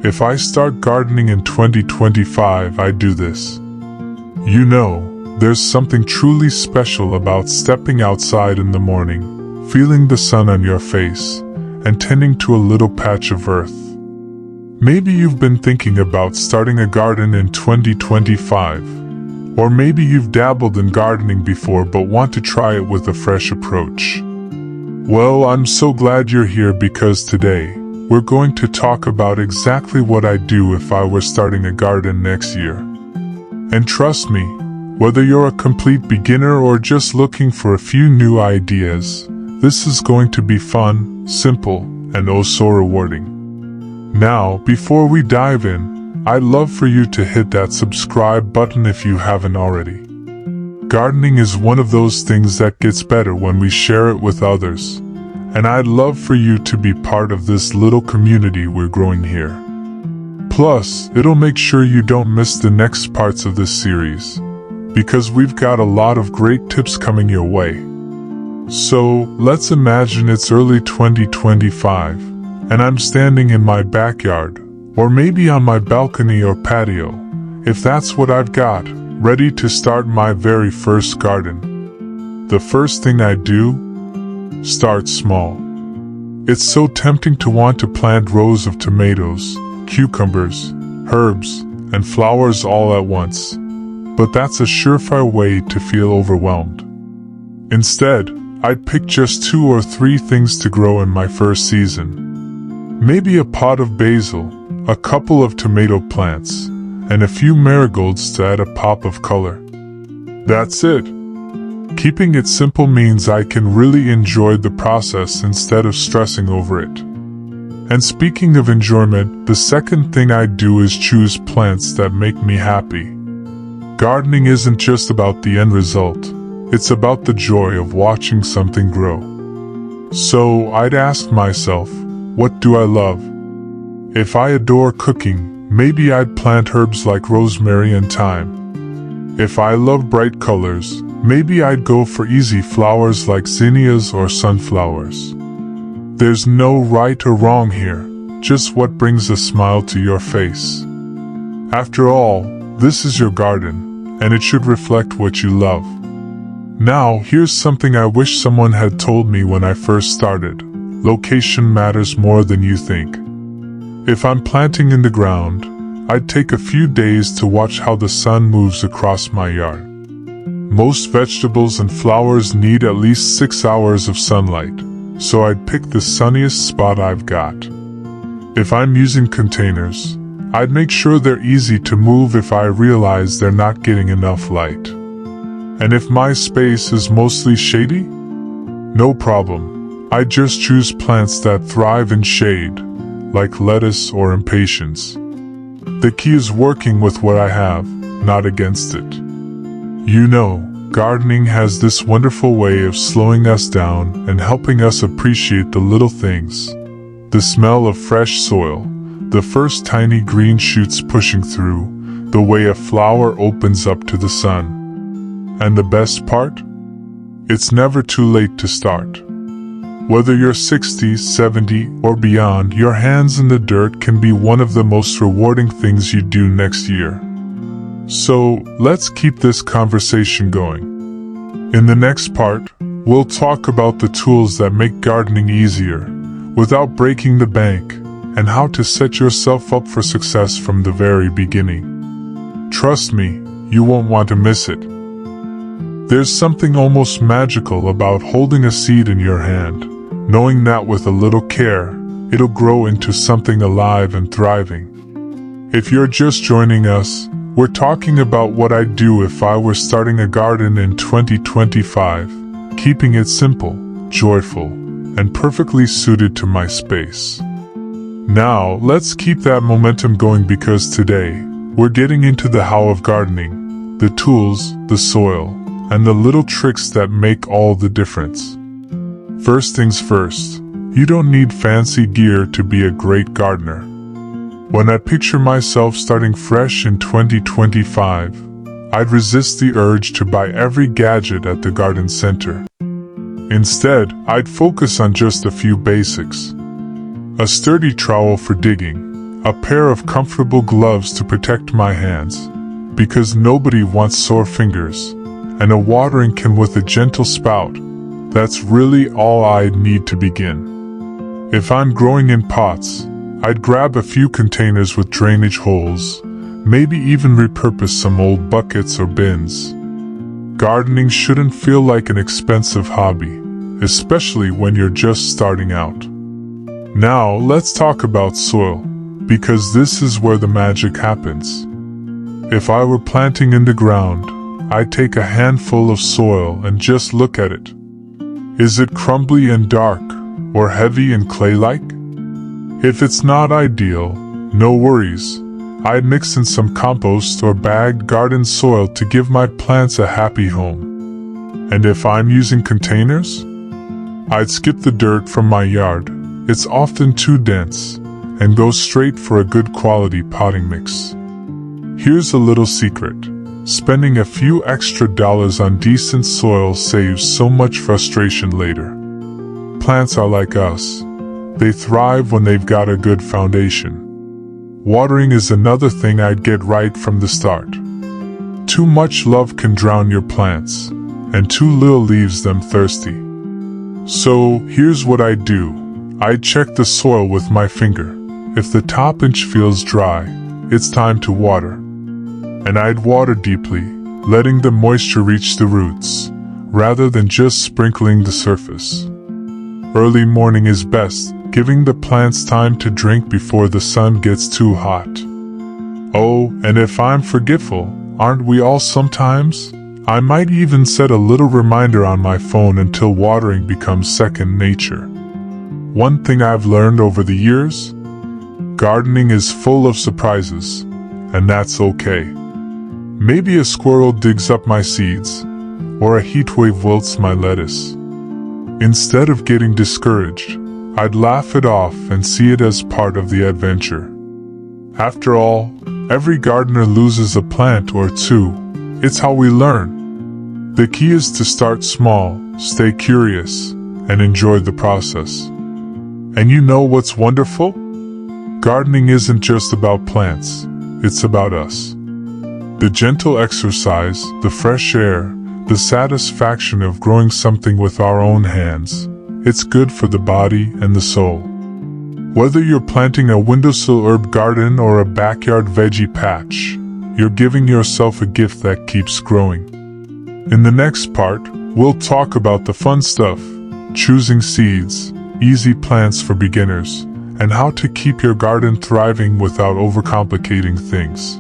if I start gardening in 2025, I do this. You know, there's something truly special about stepping outside in the morning, feeling the sun on your face, and tending to a little patch of earth. Maybe you've been thinking about starting a garden in 2025, or maybe you've dabbled in gardening before but want to try it with a fresh approach. Well, I'm so glad you're here because today, we're going to talk about exactly what I'd do if I were starting a garden next year. And trust me, whether you're a complete beginner or just looking for a few new ideas, this is going to be fun, simple, and oh so rewarding. Now, before we dive in, I'd love for you to hit that subscribe button if you haven't already. Gardening is one of those things that gets better when we share it with others, and I'd love for you to be part of this little community we're growing here. Plus, it'll make sure you don't miss the next parts of this series, because we've got a lot of great tips coming your way. So, let's imagine it's early 2025, and I'm standing in my backyard, or maybe on my balcony or patio, if that's what I've got, ready to start my very first garden. The first thing I do? Start small. It's so tempting to want to plant rows of tomatoes, cucumbers, herbs, and flowers all at once, but that's a surefire way to feel overwhelmed. Instead, I'd pick just 2 or 3 things to grow in my first season. Maybe a pot of basil, a couple of tomato plants, and a few marigolds to add a pop of color. That's it. Keeping it simple means I can really enjoy the process instead of stressing over it. And speaking of enjoyment, the second thing I do is choose plants that make me happy. Gardening isn't just about the end result, it's about the joy of watching something grow. So I'd ask myself, what do I love? If I adore cooking, maybe I'd plant herbs like rosemary and thyme. If I love bright colors, maybe I'd go for easy flowers like zinnias or sunflowers. There's no right or wrong here, just what brings a smile to your face. After all, this is your garden, and it should reflect what you love. Now, here's something I wish someone had told me when I first started. Location matters more than you think. If I'm planting in the ground, I'd take a few days to watch how the sun moves across my yard. Most vegetables and flowers need at least 6 hours of sunlight, so I'd pick the sunniest spot I've got. If I'm using containers, I'd make sure they're easy to move if I realize they're not getting enough light. And if my space is mostly shady? No problem. I just choose plants that thrive in shade, like lettuce or impatiens. The key is working with what I have, not against it. You know, gardening has this wonderful way of slowing us down and helping us appreciate the little things. The smell of fresh soil, the first tiny green shoots pushing through, the way a flower opens up to the sun. And the best part? It's never too late to start. Whether you're 60, 70, or beyond, your hands in the dirt can be one of the most rewarding things you do next year. So, let's keep this conversation going. In the next part, we'll talk about the tools that make gardening easier, without breaking the bank, and how to set yourself up for success from the very beginning. Trust me, you won't want to miss it. There's something almost magical about holding a seed in your hand, knowing that with a little care, it'll grow into something alive and thriving. If you're just joining us, we're talking about what I'd do if I were starting a garden in 2025, keeping it simple, joyful, and perfectly suited to my space. Now, let's keep that momentum going because today, we're getting into the how of gardening, the tools, the soil, and the little tricks that make all the difference. First things first, you don't need fancy gear to be a great gardener. When I picture myself starting fresh in 2025, I'd resist the urge to buy every gadget at the garden center. Instead, I'd focus on just a few basics. A sturdy trowel for digging, a pair of comfortable gloves to protect my hands, because nobody wants sore fingers, and a watering can with a gentle spout. That's really all I'd need to begin. If I'm growing in pots, I'd grab a few containers with drainage holes, maybe even repurpose some old buckets or bins. Gardening shouldn't feel like an expensive hobby, especially when you're just starting out. Now let's talk about soil, because this is where the magic happens. If I were planting in the ground, I'd take a handful of soil and just look at it. Is it crumbly and dark, or heavy and clay-like? If it's not ideal, no worries. I'd mix in some compost or bagged garden soil to give my plants a happy home. And if I'm using containers, I'd skip the dirt from my yard. It's often too dense, and go straight for a good quality potting mix. Here's a little secret. Spending a few extra dollars on decent soil saves so much frustration later. Plants are like us. They thrive when they've got a good foundation. Watering is another thing I'd get right from the start. Too much love can drown your plants, and too little leaves them thirsty. So, here's what I do. I check the soil with my finger. If the top inch feels dry, it's time to water. And I'd water deeply, letting the moisture reach the roots, rather than just sprinkling the surface. Early morning is best, giving the plants time to drink before the sun gets too hot. Oh, and if I'm forgetful, aren't we all sometimes? I might even set a little reminder on my phone until watering becomes second nature. One thing I've learned over the years? Gardening is full of surprises, and that's okay. Maybe a squirrel digs up my seeds, or a heatwave wilts my lettuce. Instead of getting discouraged, I'd laugh it off and see it as part of the adventure. After all, every gardener loses a plant or two. It's how we learn. The key is to start small, stay curious, and enjoy the process. And you know what's wonderful? Gardening isn't just about plants, it's about us. The gentle exercise, the fresh air, the satisfaction of growing something with our own hands. It's good for the body and the soul. Whether you're planting a windowsill herb garden or a backyard veggie patch, you're giving yourself a gift that keeps growing. In the next part, we'll talk about the fun stuff, choosing seeds, easy plants for beginners, and how to keep your garden thriving without overcomplicating things.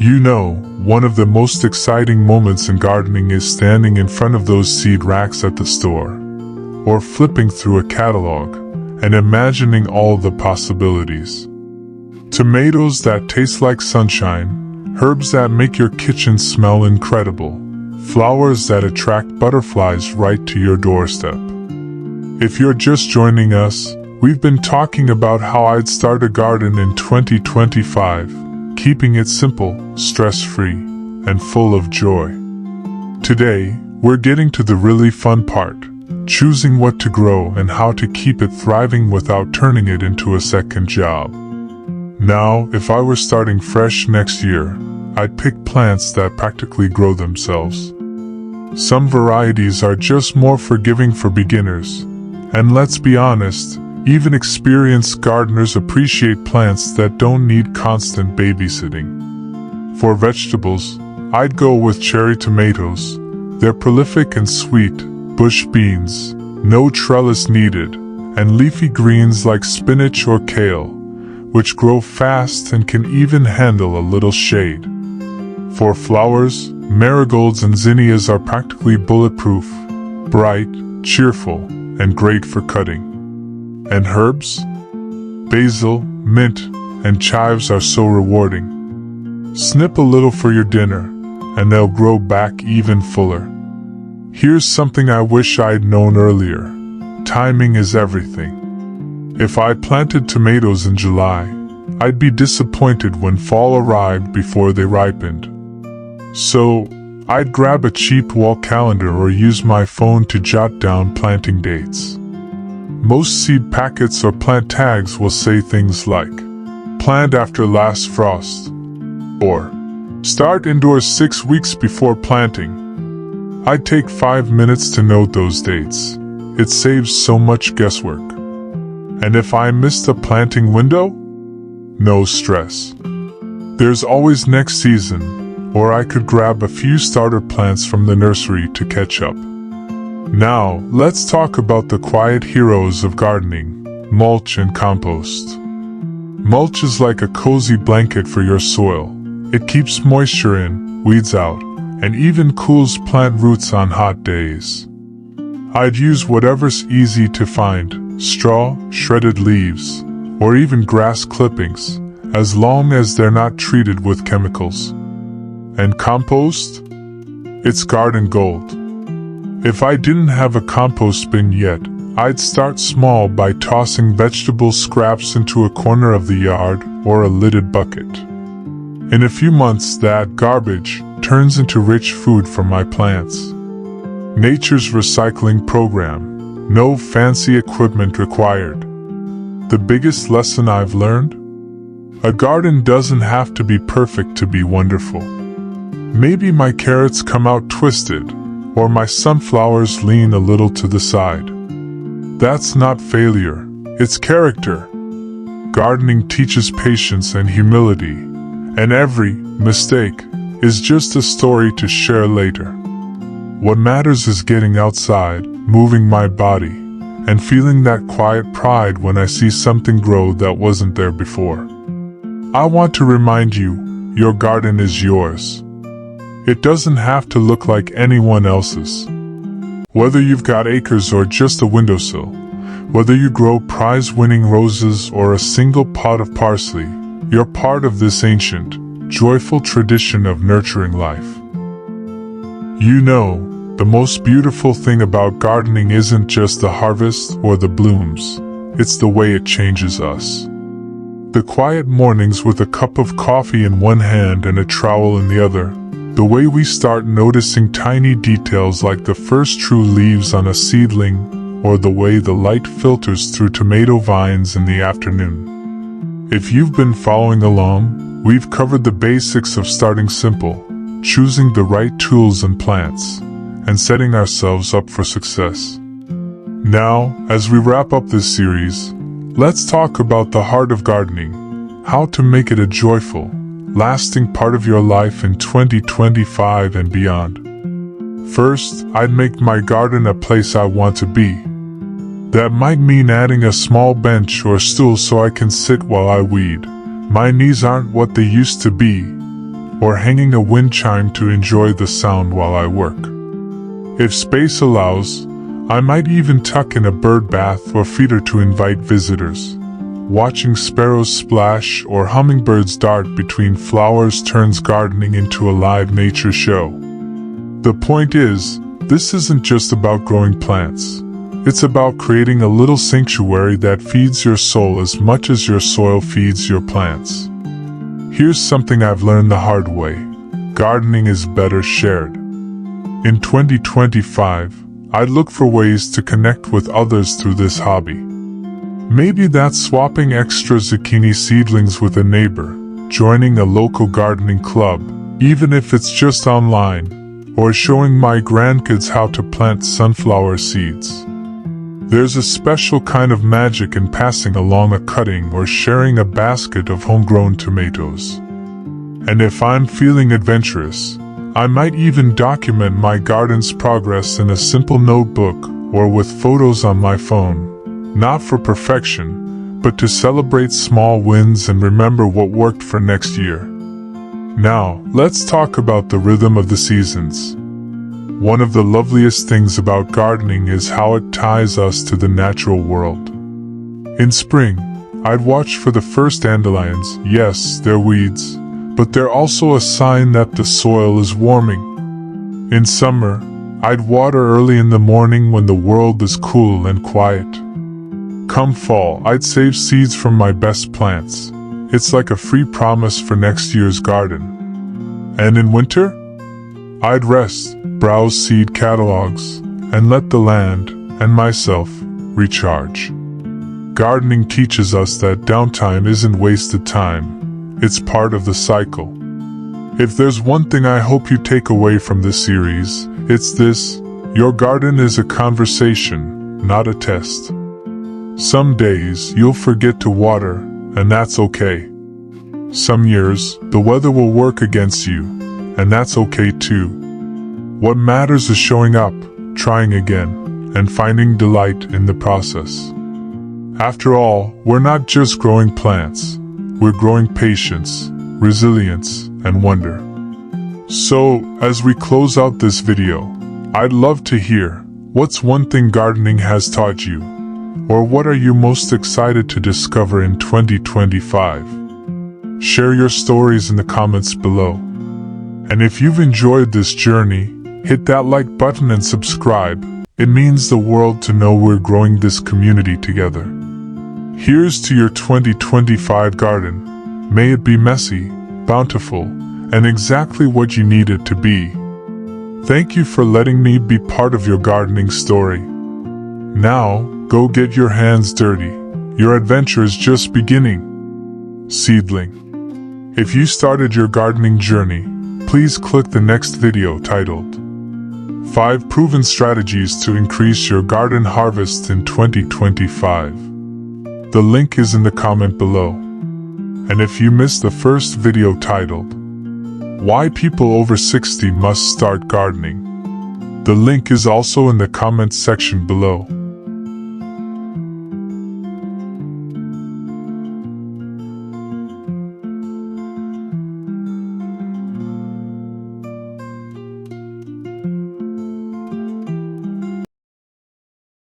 You know, one of the most exciting moments in gardening is standing in front of those seed racks at the store, or flipping through a catalog, and imagining all the possibilities. Tomatoes that taste like sunshine, herbs that make your kitchen smell incredible, flowers that attract butterflies right to your doorstep. If you're just joining us, we've been talking about how I'd start a garden in 2025, keeping it simple, stress-free, and full of joy. Today, we're getting to the really fun part, choosing what to grow and how to keep it thriving without turning it into a second job. Now, if I were starting fresh next year, I'd pick plants that practically grow themselves. Some varieties are just more forgiving for beginners, and let's be honest, even experienced gardeners appreciate plants that don't need constant babysitting. For vegetables, I'd go with cherry tomatoes. They're prolific and sweet, bush beans, no trellis needed, and leafy greens like spinach or kale, which grow fast and can even handle a little shade. For flowers, marigolds and zinnias are practically bulletproof, bright, cheerful, and great for cutting. And herbs? Basil, mint, and chives are so rewarding. Snip a little for your dinner, and they'll grow back even fuller. Here's something I wish I'd known earlier. Timing is everything. If I planted tomatoes in July, I'd be disappointed when fall arrived before they ripened. So, I'd grab a cheap wall calendar or use my phone to jot down planting dates. Most seed packets or plant tags will say things like, plant after last frost. Or start indoors 6 weeks before planting. I'd take 5 minutes to note those dates. It saves so much guesswork. And if I missed a planting window? No stress. There's always next season, or I could grab a few starter plants from the nursery to catch up. Now, let's talk about the quiet heroes of gardening, mulch and compost. Mulch is like a cozy blanket for your soil. It keeps moisture in, weeds out, and even cools plant roots on hot days. I'd use whatever's easy to find, straw, shredded leaves, or even grass clippings, as long as they're not treated with chemicals. And compost? It's garden gold. If I didn't have a compost bin yet, I'd start small by tossing vegetable scraps into a corner of the yard or a lidded bucket. In a few months, that garbage turns into rich food for my plants. Nature's recycling program. No fancy equipment required. The biggest lesson I've learned? A garden doesn't have to be perfect to be wonderful. Maybe my carrots come out twisted, or my sunflowers lean a little to the side. That's not failure, it's character. Gardening teaches patience and humility, and every mistake is just a story to share later. What matters is getting outside, moving my body, and feeling that quiet pride when I see something grow that wasn't there before. I want to remind you, your garden is yours. It doesn't have to look like anyone else's. Whether you've got acres or just a windowsill, whether you grow prize-winning roses or a single pot of parsley, you're part of this ancient, joyful tradition of nurturing life. You know, the most beautiful thing about gardening isn't just the harvest or the blooms, it's the way it changes us. The quiet mornings with a cup of coffee in one hand and a trowel in the other, the way we start noticing tiny details like the first true leaves on a seedling, or the way the light filters through tomato vines in the afternoon. If you've been following along, we've covered the basics of starting simple, choosing the right tools and plants, and setting ourselves up for success. Now, as we wrap up this series, let's talk about the heart of gardening, how to make it a joyful, lasting part of your life in 2025 and beyond. First, I'd make my garden a place I want to be. That might mean adding a small bench or stool so I can sit while I weed. My knees aren't what they used to be. Or hanging a wind chime to enjoy the sound while I work. If space allows, I might even tuck in a bird bath or feeder to invite visitors. Watching sparrows splash or hummingbirds dart between flowers turns gardening into a live nature show. The point is, this isn't just about growing plants. It's about creating a little sanctuary that feeds your soul as much as your soil feeds your plants. Here's something I've learned the hard way. Gardening is better shared. In 2025, I'd look for ways to connect with others through this hobby. Maybe that's swapping extra zucchini seedlings with a neighbor, joining a local gardening club, even if it's just online, or showing my grandkids how to plant sunflower seeds. There's a special kind of magic in passing along a cutting or sharing a basket of homegrown tomatoes. And if I'm feeling adventurous, I might even document my garden's progress in a simple notebook or with photos on my phone, not for perfection, but to celebrate small wins and remember what worked for next year. Now, let's talk about the rhythm of the seasons. One of the loveliest things about gardening is how it ties us to the natural world. In spring, I'd watch for the first dandelions. Yes, they're weeds, but they're also a sign that the soil is warming. In summer, I'd water early in the morning when the world is cool and quiet. Come fall, I'd save seeds from my best plants. It's like a free promise for next year's garden. And in winter, I'd rest, browse seed catalogs, and let the land, and myself, recharge. Gardening teaches us that downtime isn't wasted time, it's part of the cycle. If there's one thing I hope you take away from this series, it's this: your garden is a conversation, not a test. Some days you'll forget to water, and that's okay. Some years, the weather will work against you, and that's okay too. What matters is showing up, trying again, and finding delight in the process. After all, we're not just growing plants, we're growing patience, resilience, and wonder. So, as we close out this video, I'd love to hear, what's one thing gardening has taught you? Or what are you most excited to discover in 2025? Share your stories in the comments below. And if you've enjoyed this journey, hit that like button and subscribe. It means the world to know we're growing this community together. Here's to your 2025 garden. May it be messy, bountiful, and exactly what you need it to be. Thank you for letting me be part of your gardening story. Now, go get your hands dirty. Your adventure is just beginning. Seedling. If you started your gardening journey, please click the next video titled 5 Proven Strategies to Increase Your Garden Harvest in 2025. The link is in the comment below. And if you missed the first video titled Why People Over 60 Must Start Gardening, the link is also in the comments section below.